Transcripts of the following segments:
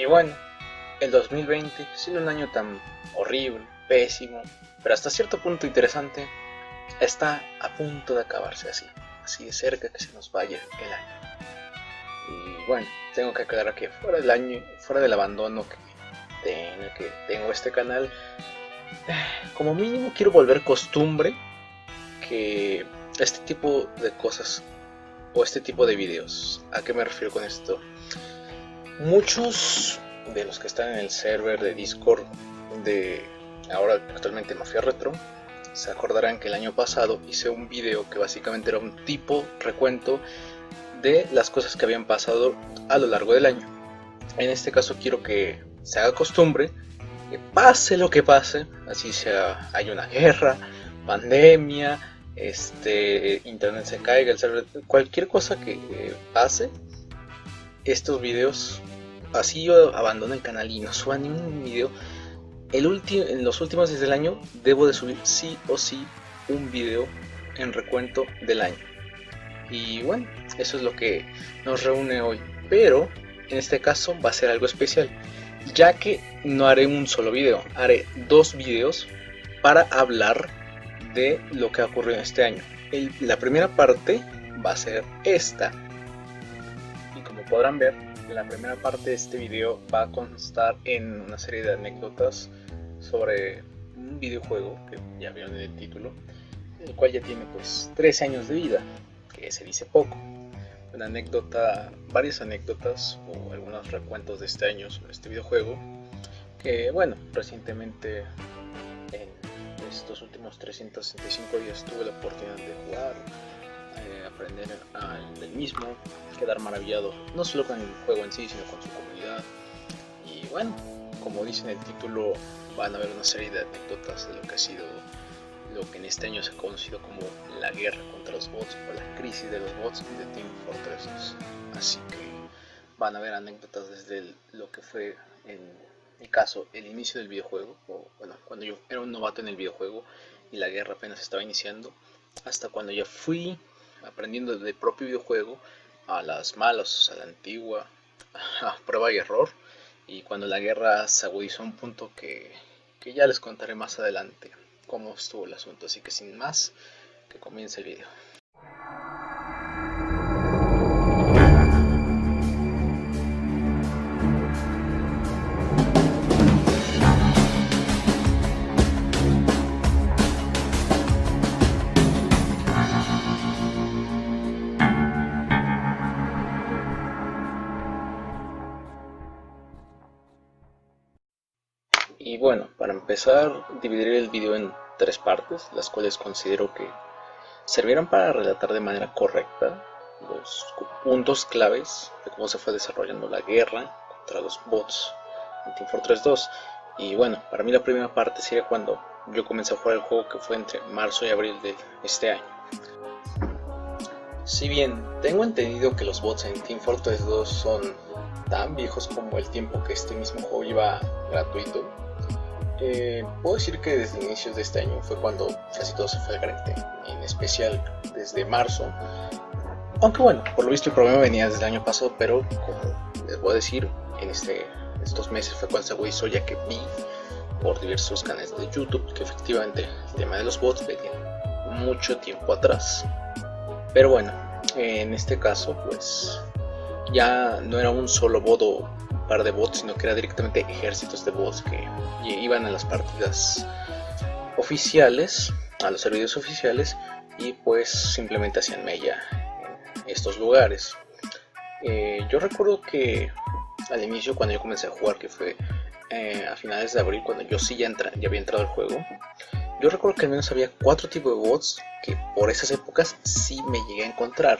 Y bueno, el 2020, siendo un año tan horrible, pésimo, pero hasta cierto punto interesante, está a punto de acabarse así de cerca que se nos vaya el año. Y bueno, tengo que aclarar que fuera del año, fuera del abandono que tengo este canal, como mínimo quiero volver costumbre que este tipo de cosas o este tipo de videos. ¿A qué me refiero con esto? Muchos de los que están en el server de Discord de ahora actualmente Mafia Retro se acordarán que el año pasado hice un video que básicamente era un tipo recuento de las cosas que habían pasado a lo largo del año. En este caso quiero que se haga costumbre que pase lo que pase, así sea hay una guerra, pandemia, internet se caiga, el server, cualquier cosa que pase, estos videos, así yo abandono el canal y no suba ni un video, en los últimos días del año debo de subir sí o sí un video en recuento del año. Y bueno, eso es lo que nos reúne hoy, pero en este caso va a ser algo especial, ya que no haré un solo video, haré dos videos para hablar de lo que ha ocurrido este año. La primera parte va a ser esta, y como podrán ver, la primera parte de este video va a constar en una serie de anécdotas sobre un videojuego que ya vieron en el título, el cual ya tiene pues 13 años de vida, que se dice poco. Una anécdota, varias anécdotas o algunos recuentos de este año sobre este videojuego, que bueno, recientemente en estos últimos 365 días tuve la oportunidad de jugar, aprender del mismo, quedar maravillado no solo con el juego en sí, sino con su comunidad. Y bueno, como dice en el título, van a haber una serie de anécdotas de lo que ha sido lo que en este año se ha conocido como la guerra contra los bots o la crisis de los bots de Team Fortress 2. Así que van a haber anécdotas desde lo que fue en mi caso el inicio del videojuego, o bueno, cuando yo era un novato en el videojuego y la guerra apenas estaba iniciando, hasta cuando ya fui aprendiendo del propio videojuego a las malas, a la antigua, a prueba y error, y cuando la guerra se agudizó a un punto que ya les contaré más adelante cómo estuvo el asunto. Así que sin más, que comience el video. Y bueno, para empezar, dividiré el video en tres partes, las cuales considero que servirán para relatar de manera correcta los puntos claves de cómo se fue desarrollando la guerra contra los bots en Team Fortress 2. Y bueno, para mí la primera parte sería cuando yo comencé a jugar el juego, que fue entre marzo y abril de este año. Si bien tengo entendido que los bots en Team Fortress 2 son tan viejos como el tiempo que este mismo juego lleva gratuito, puedo decir que desde inicios de este año fue cuando casi todo se fue al garete, en especial desde marzo. Aunque bueno, por lo visto el problema venía desde el año pasado, pero como les voy a decir, en estos meses fue cuando se agudizó, ya que vi por diversos canales de YouTube que efectivamente el tema de los bots venía mucho tiempo atrás. Pero bueno, en este caso pues ya no era un solo bot o un par de bots, sino que era directamente ejércitos de bots que iban a las partidas oficiales, a los servidores oficiales, y pues simplemente hacían mella en estos lugares. Yo recuerdo que al inicio, cuando yo comencé a jugar, que fue a finales de abril, cuando yo sí ya había entrado al juego, yo recuerdo que al menos había 4 tipos de bots que por esas épocas sí me llegué a encontrar.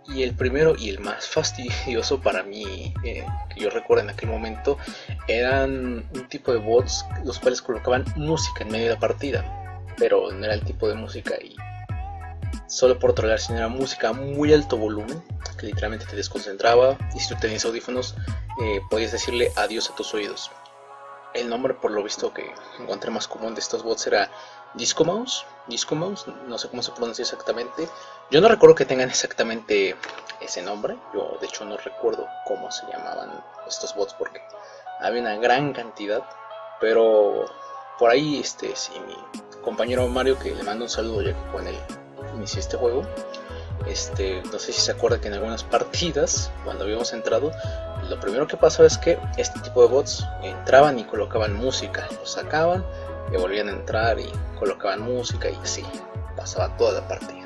Y el primero y el más fastidioso para mí, que yo recuerdo en aquel momento, eran un tipo de bots los cuales colocaban música en medio de la partida, pero no era el tipo de música y solo por trolear, sino era música a muy alto volumen que literalmente te desconcentraba, y si tú tenías audífonos podías decirle adiós a tus oídos. El nombre, por lo visto, que encontré más común de estos bots era Disco Mouse, no sé cómo se pronuncia exactamente. Yo no recuerdo que tengan exactamente ese nombre. Yo de hecho no recuerdo cómo se llamaban estos bots porque había una gran cantidad, pero por ahí si mi compañero Mario, que le mando un saludo ya que con él inicié este juego, no sé si se acuerda que en algunas partidas cuando habíamos entrado, lo primero que pasaba es que este tipo de bots entraban y colocaban música, los sacaban y volvían a entrar y colocaban música, y así pasaba toda la partida.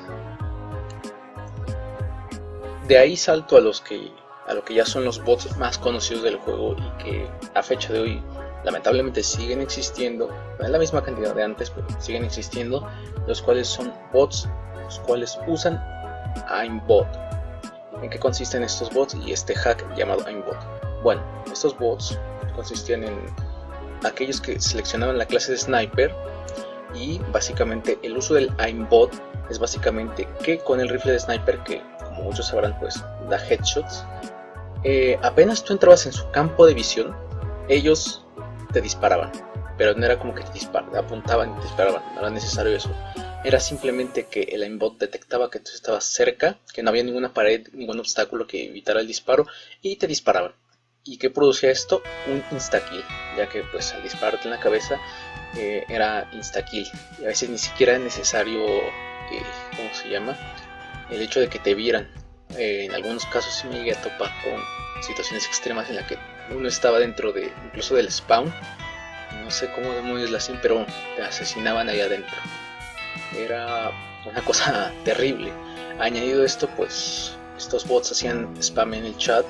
De ahí salto a lo que ya son los bots más conocidos del juego y que a fecha de hoy lamentablemente siguen existiendo, no en la misma cantidad de antes, pero siguen existiendo, los cuales son bots, los cuales usan aimbot. ¿En qué consisten estos bots y este hack llamado aimbot? Bueno, estos bots consistían en aquellos que seleccionaban la clase de sniper, y básicamente el uso del aimbot es básicamente que con el rifle de sniper, que como muchos sabrán pues da headshots, apenas tú entrabas en su campo de visión, ellos te disparaban, pero no era como que te apuntaban y te disparaban, no era necesario eso. Era simplemente que el aimbot detectaba que tú estabas cerca, que no había ninguna pared, ningún obstáculo que evitara el disparo, y te disparaban. ¿Y qué producía esto? Un instakill, ya que pues al dispararte en la cabeza era instakill, y a veces ni siquiera era necesario, ¿cómo se llama? El hecho de que te vieran. En algunos casos sí me llegué a topar con situaciones extremas en las que uno estaba dentro de incluso del spawn, no sé cómo demonios lo hacían, pero te asesinaban ahí adentro. Era una cosa terrible. Añadido esto, pues estos bots hacían spam en el chat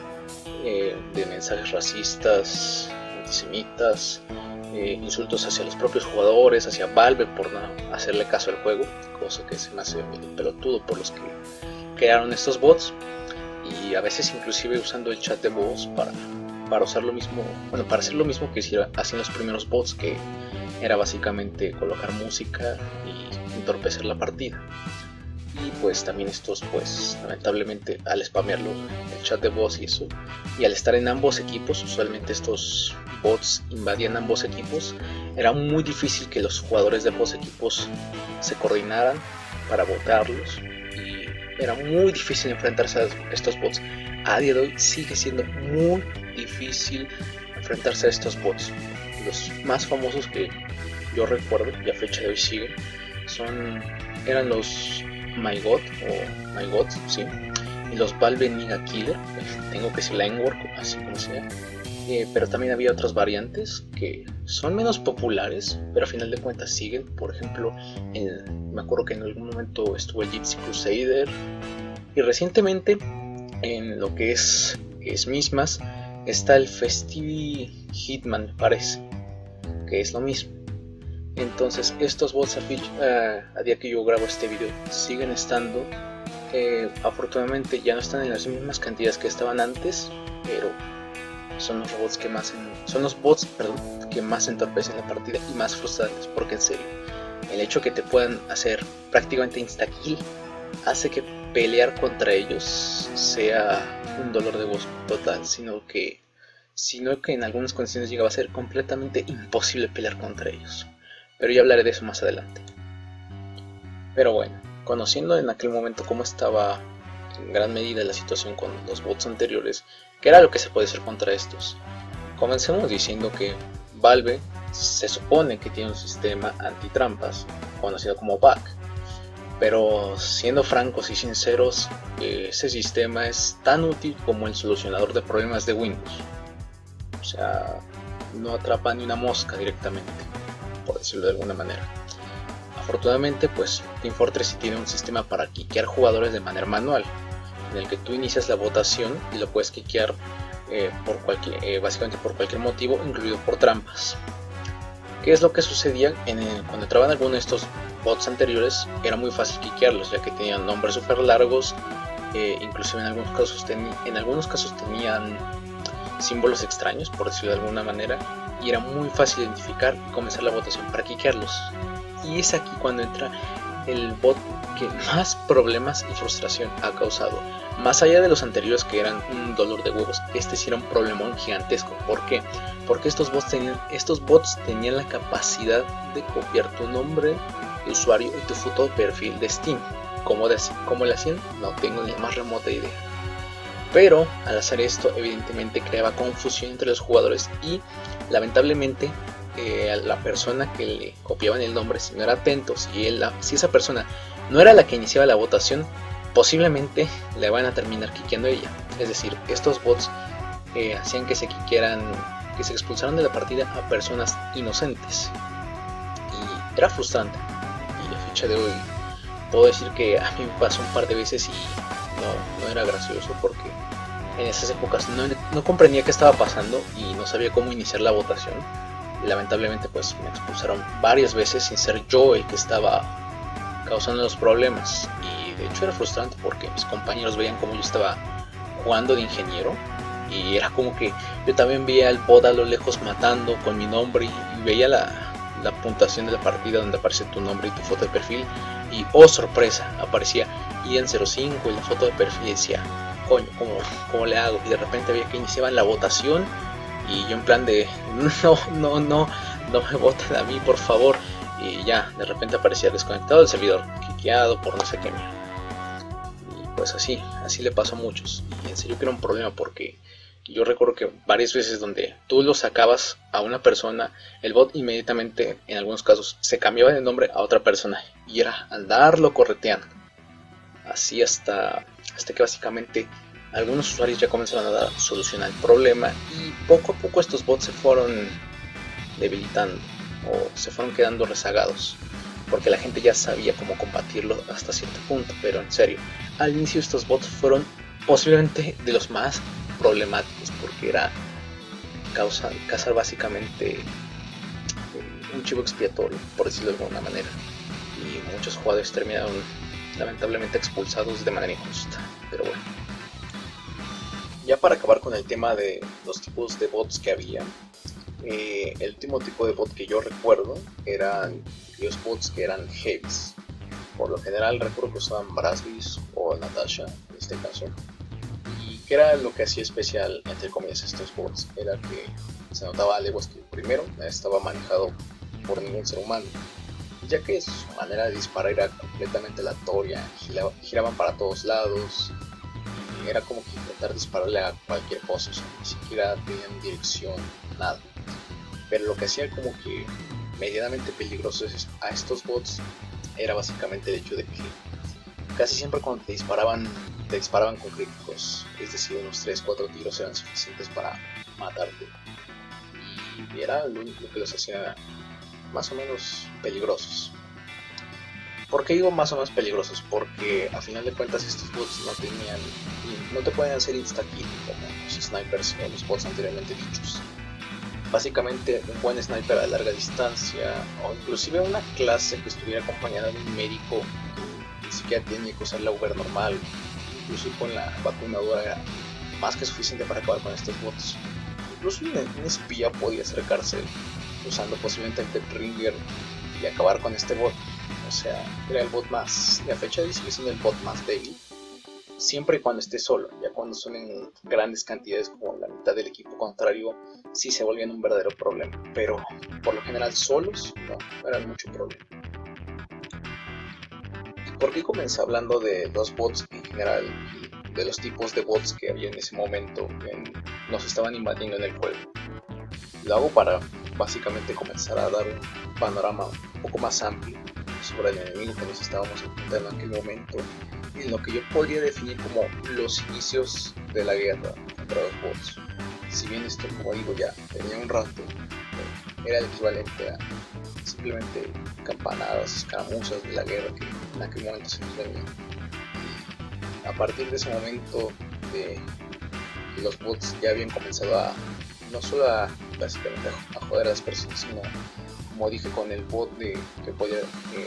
de mensajes racistas, antisemitas, insultos hacia los propios jugadores, hacia Valve por no hacerle caso al juego, cosa que se me hace medio pelotudo por los que crearon estos bots, y a veces inclusive usando el chat de voz para usar lo mismo, bueno, para hacer lo mismo que hacían los primeros bots, que era básicamente colocar música y entorpecer la partida. Y pues también estos, pues lamentablemente al spamearlo el chat de voz y eso, y al estar en ambos equipos, usualmente estos bots invadían ambos equipos, era muy difícil que los jugadores de ambos equipos se coordinaran para botarlos, y era muy difícil enfrentarse a estos bots. A día de hoy sigue siendo muy difícil enfrentarse a estos bots. Los más famosos que yo recuerdo y a fecha de hoy siguen eran los MyGod o MyGod, sí, y los Valve Ninja Killer, tengo que decir la N-word, así como sea. Pero también había otras variantes que son menos populares, pero a final de cuentas siguen. Por ejemplo, me acuerdo que en algún momento estuvo el Gypsy Crusader, y recientemente en lo que es mismas está el Festive Hitman, me parece, que es lo mismo. Entonces estos bots a día que yo grabo este video siguen estando. Afortunadamente ya no están en las mismas cantidades que estaban antes, pero son los bots que más entorpecen la partida y más frustrantes, porque en serio, el hecho que te puedan hacer prácticamente instakill hace que pelear contra ellos sea un dolor de voz total, sino que en algunas condiciones llegaba a ser completamente imposible pelear contra ellos. Pero ya hablaré de eso más adelante. Pero bueno, conociendo en aquel momento cómo estaba en gran medida la situación con los bots anteriores, ¿qué era lo que se puede hacer contra estos? Comencemos diciendo que Valve se supone que tiene un sistema antitrampas, conocido como bug, pero siendo francos y sinceros, ese sistema es tan útil como el solucionador de problemas de Windows. O sea, no atrapa ni una mosca directamente, por decirlo de alguna manera. Afortunadamente, pues Team Fortress sí tiene un sistema para quiquear jugadores de manera manual, en el que tú inicias la votación y lo puedes quiquear básicamente por cualquier motivo, incluido por trampas. ¿Qué es lo que sucedía? Cuando entraban algunos de estos bots anteriores, era muy fácil quiquearlos, ya que tenían nombres súper largos, inclusive en algunos casos tenían símbolos extraños, por decirlo de alguna manera, y era muy fácil identificar y comenzar la votación para quiquearlos. Y es aquí cuando entra el bot que más problemas y frustración ha causado. Más allá de los anteriores, que eran un dolor de huevos, este sí era un problemón gigantesco. ¿Por qué? Porque estos bots tenían la capacidad de copiar tu nombre de usuario y tu foto de perfil de Steam. ¿Cómo lo hacían? No tengo ni la más remota idea. Pero al hacer esto evidentemente creaba confusión entre los jugadores y lamentablemente la persona que le copiaban el nombre, si no era atento, si esa persona no era la que iniciaba la votación, posiblemente le van a terminar quiqueando a ella. Es decir, estos bots hacían que se expulsaran de la partida a personas inocentes. Y era frustrante. Y a fecha de hoy puedo decir que a mí me pasó un par de veces y no era gracioso, porque en esas épocas no comprendía qué estaba pasando y no sabía cómo iniciar la votación. Y lamentablemente pues me expulsaron varias veces sin ser yo el que estaba causando los problemas. Y de hecho era frustrante porque mis compañeros veían como yo estaba jugando de ingeniero y era como que yo también veía al bot a lo lejos matando con mi nombre y veía la puntuación de la partida donde aparece tu nombre y tu foto de perfil y oh sorpresa, aparecía Ian05 y la foto de perfil y decía, coño, ¿cómo le hago? Y de repente veía que iniciaban la votación y yo en plan de no me voten a mí, por favor. Y ya, de repente aparecía desconectado el servidor, quiqueado por no sé qué mierda. Y pues así le pasó a muchos. Y en serio que era un problema porque yo recuerdo que varias veces donde tú lo sacabas a una persona, el bot inmediatamente, en algunos casos, se cambiaba de nombre a otra persona. Y era andarlo correteando. Así hasta que básicamente algunos usuarios ya comenzaron a dar solución al problema y poco a poco estos bots se fueron debilitando o se fueron quedando rezagados porque la gente ya sabía cómo combatirlo hasta cierto punto. Pero en serio, al inicio estos bots fueron posiblemente de los más problemáticos porque era cazar básicamente un chivo expiatorio, por decirlo de alguna manera, y muchos jugadores terminaron lamentablemente expulsados de manera injusta. Pero bueno, ya para acabar con el tema de los tipos de bots que había, el último tipo de bot que yo recuerdo eran los bots que eran heavies. Por lo general recuerdo que usaban Braslis o Natasha en este caso. Y que era lo que hacía especial entre comillas estos bots, era que se notaba a leguas que primero estaba manejado por ningún ser humano, ya que su manera de disparar era completamente aleatoria, giraban para todos lados, y era como que intentar dispararle a cualquier cosa, o sea, ni siquiera tenían dirección, nada. Pero lo que hacía como que medianamente peligrosos a estos bots era básicamente el hecho de que casi siempre cuando te disparaban con críticos, es decir, unos 3-4 tiros eran suficientes para matarte, y era lo único que los hacía más o menos peligrosos. ¿Por qué digo más o menos peligrosos? Porque a final de cuentas estos bots no te pueden hacer insta-kill como los snipers o los bots anteriormente dichos. Básicamente un buen sniper a larga distancia o inclusive una clase que estuviera acompañada de un médico que ni siquiera tenía que usar la Uber normal, incluso con la vacunadora era más que suficiente para acabar con estos bots. Incluso un espía podía acercarse usando posiblemente el Deathringer y acabar con este bot. O sea, era el bot más, y a fecha de hoy sigue siendo el bot más débil, siempre y cuando esté solo. Ya cuando son en grandes cantidades como la mitad del equipo contrario, sí se volvían un verdadero problema, pero por lo general solos no eran mucho problema. ¿Por qué comencé hablando de los bots en general y de los tipos de bots que había en ese momento que nos estaban invadiendo en el juego? Lo hago para básicamente comenzar a dar un panorama un poco más amplio sobre el enemigo que nos estábamos enfrentando en aquel momento y lo que yo podría definir como los inicios de la guerra contra los bots. Si bien esto, como digo, ya tenía un rato, era el equivalente a simplemente campanadas, escaramuzas de la guerra que en aquel momento se nos venía. A partir de ese momento los bots ya habían comenzado a no solo básicamente a joder a las personas, sino, como dije, con el bot que podía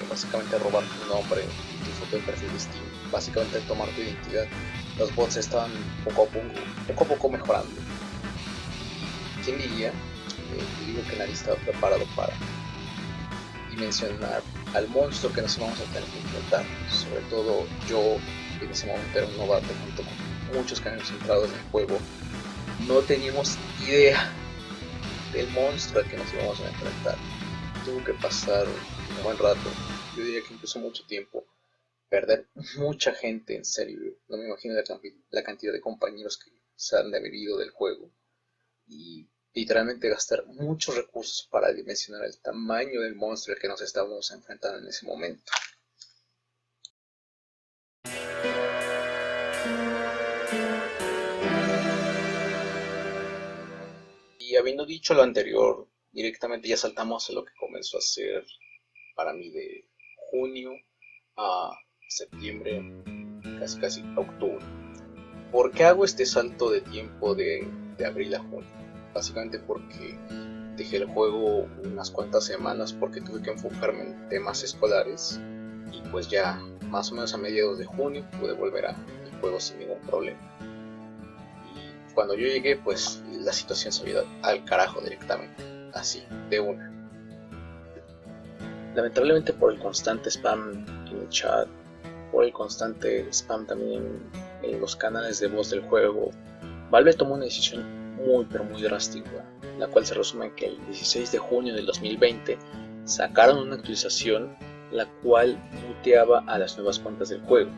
básicamente robar tu nombre y tu foto de perfil de Steam, básicamente tomar tu identidad. Los bots estaban poco a poco mejorando. ¿Quién diría? Yo digo que nadie estaba preparado para dimensionar al monstruo que nos íbamos a tener que enfrentar. Sobre todo yo, que en ese momento era un novato junto con muchos que habíamos entrado en el juego. No teníamos idea del monstruo al que nos íbamos a enfrentar. Tuvo que pasar un buen rato, yo diría que incluso mucho tiempo, perder mucha gente, en serio. No me imagino la cantidad de compañeros que se han de haber ido del juego. Y literalmente gastar muchos recursos para dimensionar el tamaño del monstruo al que nos estábamos enfrentando en ese momento. Y habiendo dicho lo anterior, directamente ya saltamos a lo que comenzó a ser para mí de junio a septiembre, casi octubre. ¿Por qué hago este salto de tiempo de abril a junio? Básicamente porque dejé el juego unas cuantas semanas porque tuve que enfocarme en temas escolares y pues ya más o menos a mediados de junio pude volver al juego sin ningún problema. Y cuando yo llegué, pues la situación se había ido al carajo directamente, así, de una. Lamentablemente por el constante spam en el chat, por el constante spam también en los canales de voz del juego, Valve tomó una decisión muy drástica, la cual se resume en que el 16 de junio del 2020 sacaron una actualización la cual muteaba a las nuevas cuentas del juego,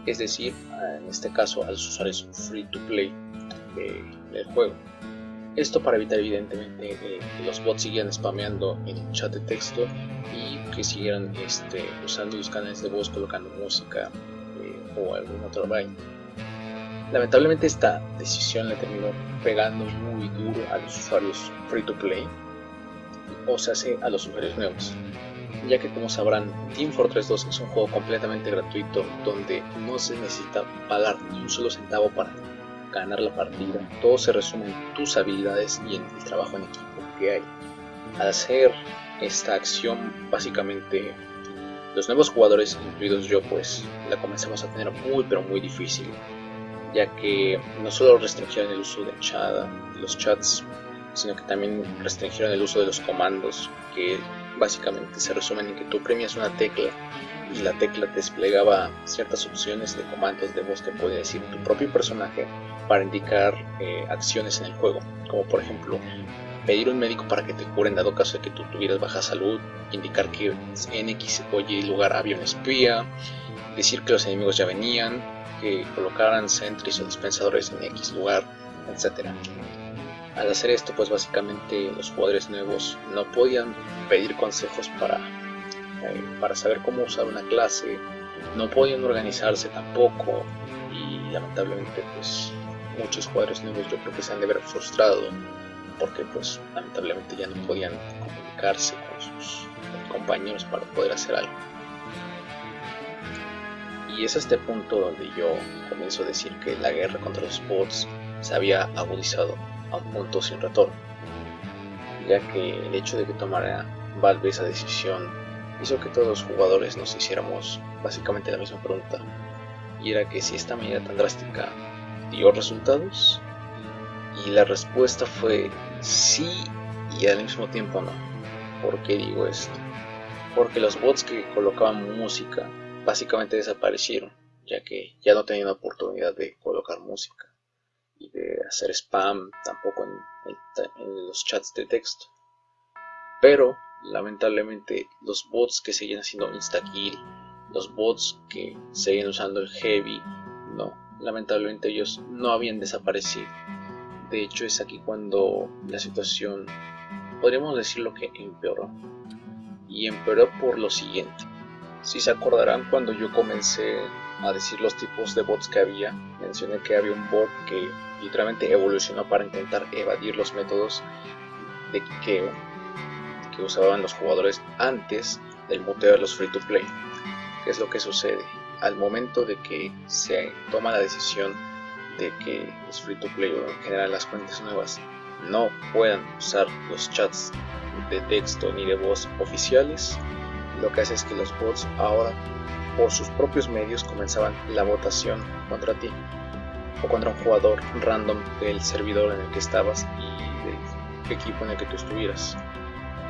es decir, en este caso a los usuarios free to play del juego. Esto para evitar evidentemente que los bots siguieran spameando en el chat de texto y que siguieran usando los canales de voz colocando música o algún otro vaina. Lamentablemente esta decisión le terminó pegando muy duro a los usuarios free to play, o sea, a los usuarios nuevos, ya que como sabrán, Team Fortress 2 es un juego completamente gratuito donde no se necesita pagar ni un solo centavo para ganar la partida. Todo se resume en tus habilidades y en el trabajo en equipo que hay. Al hacer esta acción, básicamente los nuevos jugadores, incluidos yo, pues la comenzamos a tener muy difícil, ya que no solo restringieron el uso de los chats, sino que también restringieron el uso de los comandos, que básicamente se resumen en que tú premias una tecla y la tecla te desplegaba ciertas opciones de comandos de voz que podía decir tu propio personaje para indicar acciones en el juego, como por ejemplo pedir un médico para que te cure en dado caso de que tú tuvieras baja salud, indicar que en X o Y lugar había un espía, decir que los enemigos ya venían, que colocaran sentries o dispensadores en X lugar, etc. Al hacer esto, pues básicamente los jugadores nuevos no podían pedir consejos para saber cómo usar una clase, no podían organizarse tampoco, y lamentablemente pues muchos jugadores nuevos yo creo que se han de ver frustrado porque pues lamentablemente ya no podían comunicarse con sus compañeros para poder hacer algo. Y es a este punto donde yo comienzo a decir que la guerra contra los bots se había agudizado a un punto sin retorno, ya que el hecho de que tomara Valve esa decisión hizo que todos los jugadores nos hiciéramos básicamente la misma pregunta, y era que si esta medida tan drástica dio resultados, y la respuesta fue sí y al mismo tiempo no. ¿Por qué digo esto? Porque los bots que colocaban música básicamente desaparecieron, ya que ya no tenían oportunidad de colocar música y de hacer spam tampoco en los chats de texto. Pero lamentablemente los bots que seguían haciendo instakill, los bots que seguían usando el heavy, no, lamentablemente ellos no habían desaparecido. De hecho es aquí cuando la situación, podríamos decirlo que empeoró, y empeoró por lo siguiente. Si se acordarán, cuando yo comencé a decir los tipos de bots que había, mencioné que había un bot que literalmente evolucionó para intentar evadir los métodos de quiqueo que usaban los jugadores antes del muteo de los free to play. ¿Qué es lo que sucede? Al momento de que se toma la decisión de que los free to play o en general las cuentas nuevas no puedan usar los chats de texto ni de voz oficiales, lo que hace es que los bots ahora por sus propios medios comenzaban la votación contra ti o contra un jugador random del servidor en el que estabas y del equipo en el que tú estuvieras.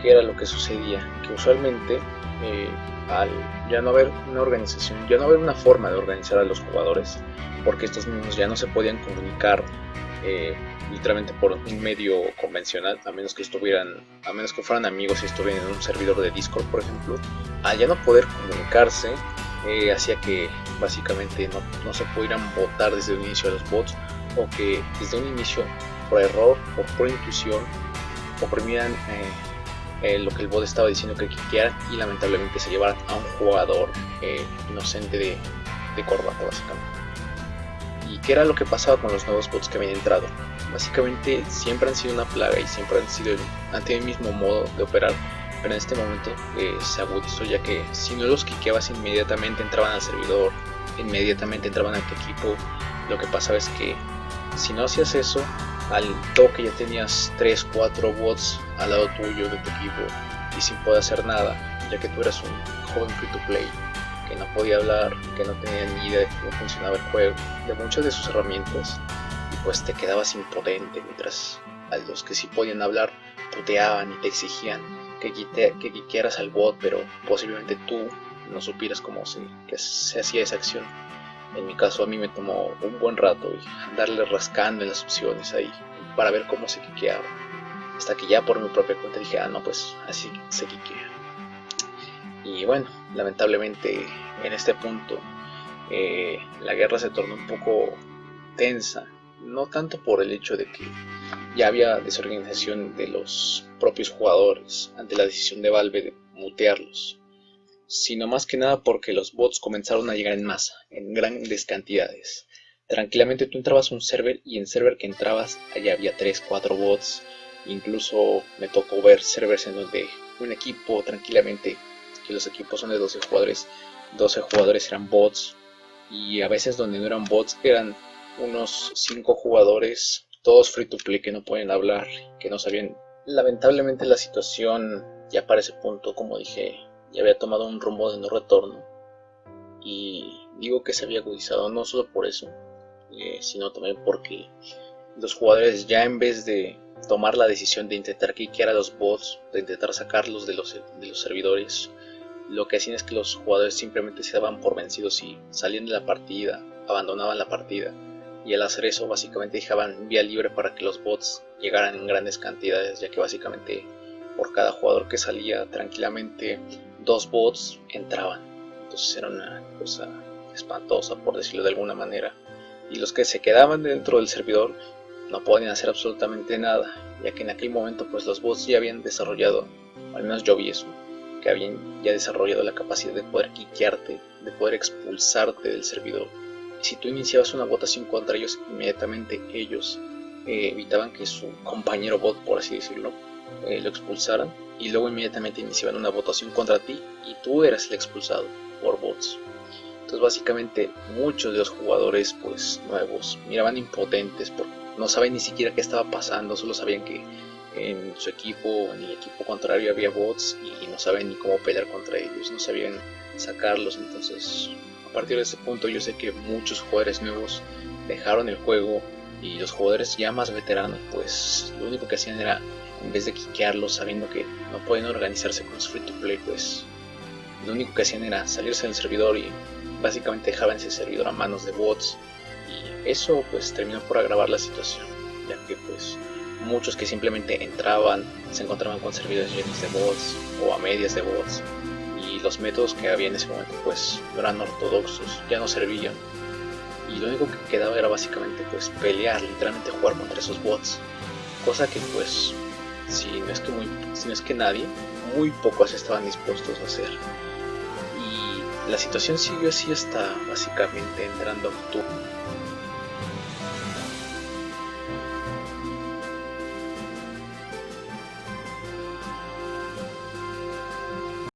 ¿Qué era lo que sucedía? Que usualmente al ya no haber una organización, ya no haber una forma de organizar a los jugadores, porque estos mismos ya no se podían comunicar literalmente por un medio convencional, a menos que fueran amigos y estuvieran en un servidor de Discord, por ejemplo. Al ya no poder comunicarse, hacía que básicamente no se pudieran votar desde un inicio a los bots, o que desde un inicio por error o por intuición oprimieran lo que el bot estaba diciendo que quieran, y lamentablemente se llevaran a un jugador inocente de corbata básicamente. ¿Y qué era lo que pasaba con los nuevos bots que habían entrado? Básicamente siempre han sido una plaga y siempre han tenido el mismo modo de operar, pero en este momento se agudizó, ya que si no los quiqueabas inmediatamente entraban al servidor, inmediatamente entraban a tu equipo. Lo que pasaba es que si no hacías eso, al toque ya tenías 3-4 bots al lado tuyo de tu equipo y sin poder hacer nada, ya que tú eras un joven free to play que no podía hablar, que no tenía ni idea de cómo funcionaba el juego, de muchas de sus herramientas, y pues te quedabas impotente, mientras a los que sí podían hablar puteaban y te exigían que quitaras al bot, pero posiblemente tú no supieras cómo se hacía esa acción. En mi caso, a mí me tomó un buen rato y andarle rascando en las opciones ahí para ver cómo se quiqueaba, hasta que ya por mi propia cuenta dije, no, pues así se quiquea. Y bueno, lamentablemente en este punto la guerra se tornó un poco tensa, no tanto por el hecho de que ya había desorganización de los propios jugadores ante la decisión de Valve de mutearlos, sino más que nada porque los bots comenzaron a llegar en masa, en grandes cantidades. Tranquilamente tú entrabas a un server y en server que entrabas allá había 3-4 bots. Incluso me tocó ver servers en donde un equipo tranquilamente, que los equipos son de 12 jugadores eran bots, y a veces donde no eran bots eran unos 5 jugadores, todos free to play que no pueden hablar, que no sabían. Lamentablemente la situación ya para ese punto, como dije, ya había tomado un rumbo de no retorno, y digo que se había agudizado no solo por eso, sino también porque los jugadores, ya en vez de tomar la decisión de intentar quiquear a los bots, de intentar sacarlos de los servidores, lo que hacían es que los jugadores simplemente se daban por vencidos y salían de la partida, abandonaban la partida, y al hacer eso básicamente dejaban vía libre para que los bots llegaran en grandes cantidades, ya que básicamente por cada jugador que salía tranquilamente 2 bots entraban. Entonces era una cosa espantosa, por decirlo de alguna manera, y los que se quedaban dentro del servidor no podían hacer absolutamente nada, ya que en aquel momento pues los bots ya habían desarrollado, al menos yo vi eso, que habían ya desarrollado la capacidad de poder quiquearte, de poder expulsarte del servidor. Y si tú iniciabas una votación contra ellos, inmediatamente ellos evitaban que su compañero bot, por así decirlo, lo expulsaran, y luego inmediatamente iniciaban una votación contra ti y tú eras el expulsado por bots. Entonces básicamente muchos de los jugadores pues nuevos miraban impotentes porque no saben ni siquiera qué estaba pasando, solo sabían que en su equipo, en el equipo contrario había bots, y no saben ni cómo pelear contra ellos, no sabían sacarlos. Entonces a partir de ese punto yo sé que muchos jugadores nuevos dejaron el juego, y los jugadores ya más veteranos pues lo único que hacían era, en vez de quiquearlos sabiendo que no pueden organizarse con los free to play, pues lo único que hacían era salirse del servidor y básicamente dejaban ese servidor a manos de bots, y eso pues terminó por agravar la situación, ya que pues muchos que simplemente entraban se encontraban con servidores llenos de bots o a medias de bots, y los métodos que había en ese momento pues no eran ortodoxos, ya no servían, y lo único que quedaba era básicamente pues pelear, literalmente jugar contra esos bots, cosa que pues si no es que nadie, muy pocos estaban dispuestos a hacer. Y la situación siguió así hasta básicamente entrando octubre.